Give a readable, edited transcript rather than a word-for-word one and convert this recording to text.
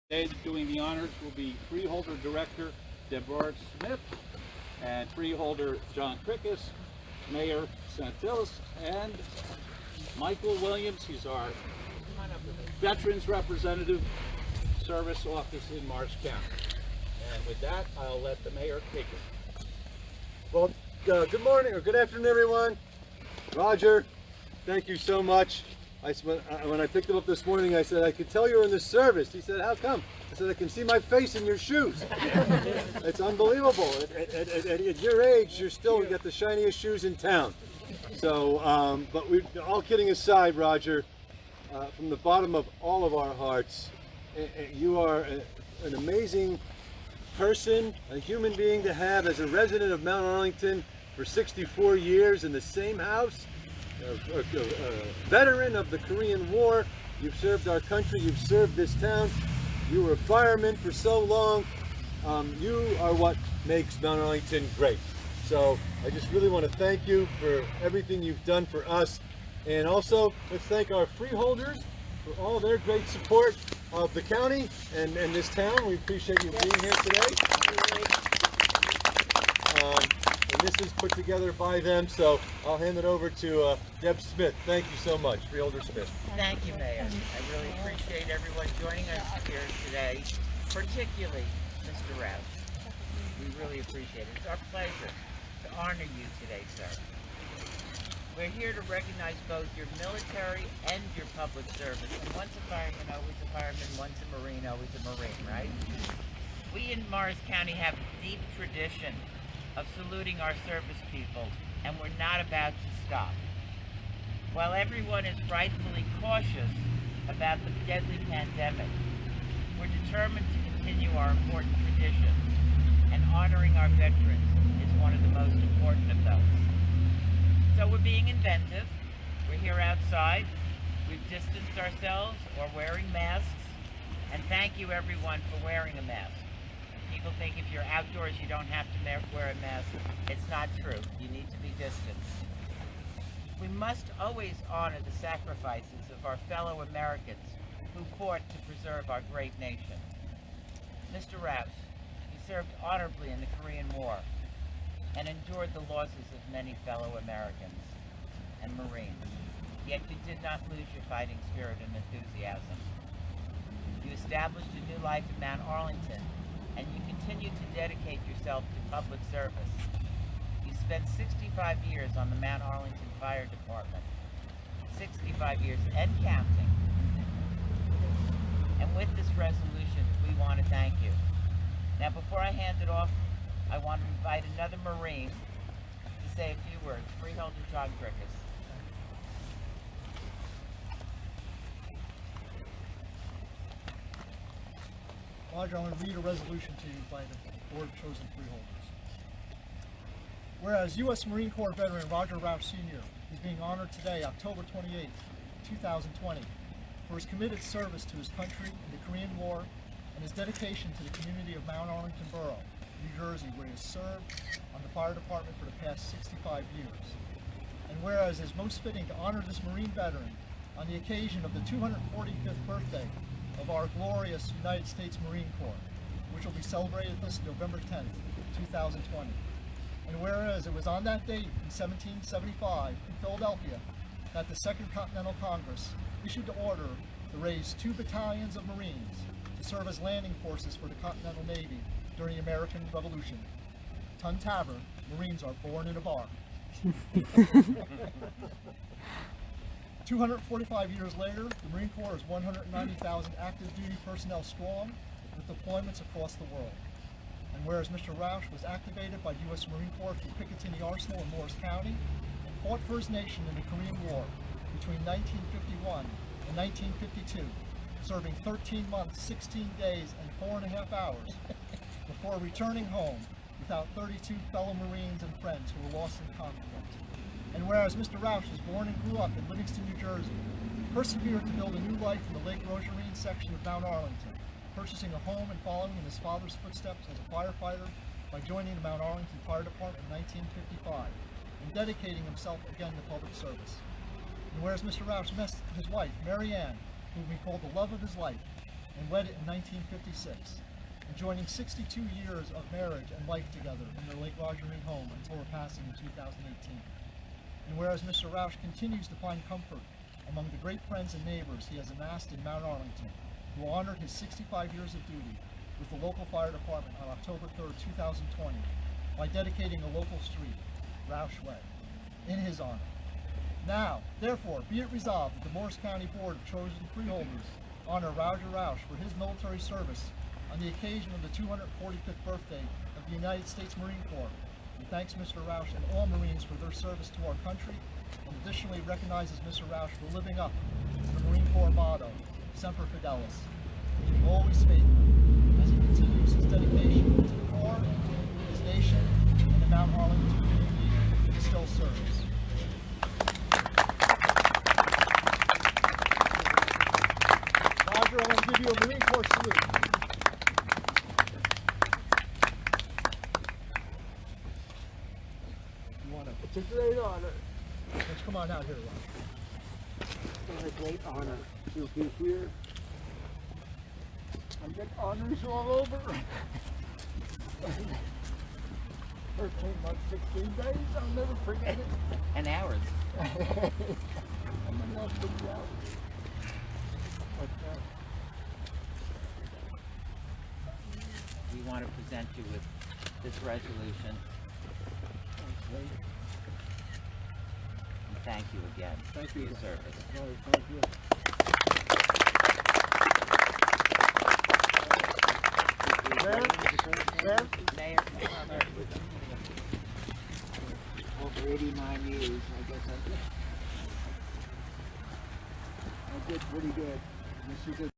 Today doing the honors will be Freeholder Director Deborah Smith and Freeholder John Krickus, Mayor Stanzilis, and Michael Williams. He's our Veterans Representative Service Office in Morris County. And with that, I'll let the Mayor take it. Well, good morning or good afternoon, everyone. Roger, thank you so much. When I picked him up this morning, I said, I could tell you're in the service. He said, how come? I said, I can see my face in your shoes. It's unbelievable. At your age, you're still got the shiniest shoes in town. So, but all kidding aside, Roger, from the bottom of all of our hearts, you are an amazing person, a human being to have as a resident of Mount Arlington for 64 years in the same house. A veteran of the Korean War. You've served our country, you've served this town, you were a fireman for so long. You are what makes Mount Arlington great. So I just really want to thank you for everything you've done for us, and also let's thank our freeholders for all their great support of the county and this town. We appreciate you being here today. And this is put together by them, so I'll hand it over to Deb Smith. Thank you so much, Freeholder Smith. Thank you, Mayor. I really appreciate everyone joining us here today, particularly Mr. Roush. We really appreciate it. It's our pleasure to honor you today, sir. We're here to recognize both your military and your public service. And once a fireman, always a fireman. Once a Marine, always a Marine, right? We in Morris County have a deep tradition of saluting our service people, and we're not about to stop. While everyone is rightfully cautious about the deadly pandemic, we're determined to continue our important traditions, and honoring our veterans is one of the most important of those. So we're being inventive. We're here outside. We've distanced ourselves or wearing masks, and thank you everyone for wearing a mask. People think if you're outdoors you don't have to wear a mask. It's not true. You need to be distanced. We must always honor the sacrifices of our fellow Americans who fought to preserve our great nation. Mr. Roush, you served honorably in the Korean War and endured the losses of many fellow Americans and Marines. Yet you did not lose your fighting spirit and enthusiasm. You established a new life in Mount Arlington, and you continue to dedicate yourself to public service. You spent 65 years on the Mount Arlington Fire Department, 65 years and counting. And with this resolution, we want to thank you. Now, before I hand it off, I want to invite another Marine to say a few words. Freeholder John Krickus. Roger, I want to read a resolution to you by the Board of Chosen Freeholders. Whereas U.S. Marine Corps veteran Roger Roush Sr. is being honored today, October 28, 2020, for his committed service to his country in the Korean War and his dedication to the community of Mount Arlington Borough, New Jersey, where he has served on the fire department for the past 65 years. And whereas it is most fitting to honor this Marine veteran on the occasion of the 245th birthday of our glorious United States Marine Corps, which will be celebrated this November 10th, 2020. And whereas it was on that date in 1775 in Philadelphia that the Second Continental Congress issued the order to raise 2 battalions of Marines to serve as landing forces for the Continental Navy during the American Revolution. Ton Tavern, Marines are born in a bar. 245 years later, the Marine Corps is 190,000 active duty personnel strong with deployments across the world. And whereas Mr. Roush was activated by U.S. Marine Corps through Picatinny Arsenal in Morris County and fought for his nation in the Korean War between 1951 and 1952, serving 13 months, 16 days, and 4.5 hours before returning home without 32 fellow Marines and friends who were lost in conflict. And whereas Mr. Roush was born and grew up in Livingston, New Jersey, persevered to build a new life in the Lake Rogerine section of Mount Arlington, purchasing a home and following in his father's footsteps as a firefighter by joining the Mount Arlington Fire Department in 1955 and dedicating himself again to public service. And whereas Mr. Roush met his wife, Mary Ann, whom he called the love of his life, and wedded in 1956, enjoying 62 years of marriage and life together in their Lake Roger Marine home until her passing in 2018. And whereas Mr. Roush continues to find comfort among the great friends and neighbors he has amassed in Mount Arlington, who honored his 65 years of duty with the local fire department on October 3rd, 2020, by dedicating a local street, Roush Way, in his honor. Now, therefore, be it resolved that the Morris County Board of Chosen Freeholders honor Roger Roush for his military service on the occasion of the 245th birthday of the United States Marine Corps, and thanks Mr. Roush and all Marines for their service to our country, and additionally recognizes Mr. Roush for living up to the Marine Corps motto, Semper Fidelis, meaning always faithful, as he continues his dedication to the Corps, his nation, and the Mount Arlington community he still serves. Roger, I want to give you a Marine Corps salute. It's a great honor. Let's come on out here, Roger. It's a great honor to be here. I get honors all over. 13 months, 16 days, I'll never forget it. And hours. I'm enough to go. But, We want to present you with this resolution. okay. And thank you again for your service. All right, thank you. Mayor, Over 89 years, I guess I did pretty good. This is a